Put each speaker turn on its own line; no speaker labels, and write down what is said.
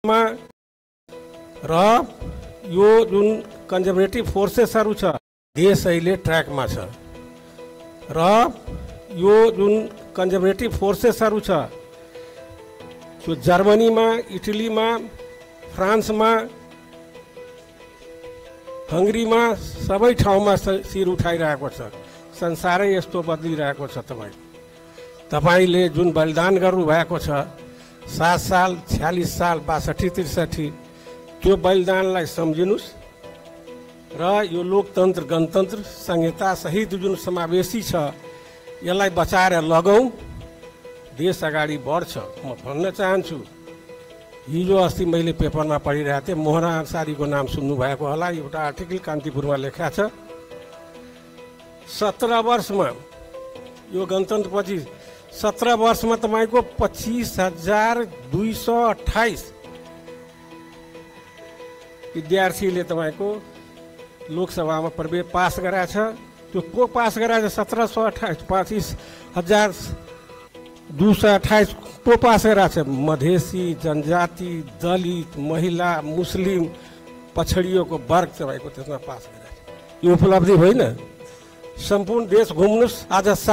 र यो जुन कन्जर्भेटिभ फोर्सेसहरु छ देश अहिले ट्र्याकमा छ र यो जुन कन्जर्भेटिभ फोर्सेसहरु छ त्यो जर्मनीमा, इटलीमा, फ्रान्समा, हंगरीमा सबै ठाउँमा शिर उठाइरहेको छ। संसारै यस्तो बदलिरहेको छ। तपाईले जुन बलिदान गर्नु भएको छ 7 साल, 46 साल, 62, 63 त्यो बलिदानलाई सम्झिनुस् र यो लोकतन्त्र, गणतन्त्र, संहिता सहित जुन समावेशी छ यसलाई बचाएर लगौं। देश अगाडि बढ्छ। म भन्न चाहन्छु, हिजो अस्ति मैले पेपरमा पढिरहेको थिएँ, मोहना अन्सारीको नाम सुन्नु भएको होला। एउटा आर्टिकल कान्तिपुरमा लेखा छ। 17 वर्षमा यो गणतन्त्रपछि 17 वर्षमा तपाईको 25,228 विद्यार्थीले तपाईको लोकसभामा प्रवेश पास गराछ। त्यो को पास गराछ? 1728 25,228 को पास गराछ? मधेसी, जनजाति, दलित, महिला, मुस्लिम, पछडिएको वर्ग तपाईको त्यसमा पास गराछ। यो उपलब्धि होइन। सम्पूर्ण देश घुम्नुस्। आज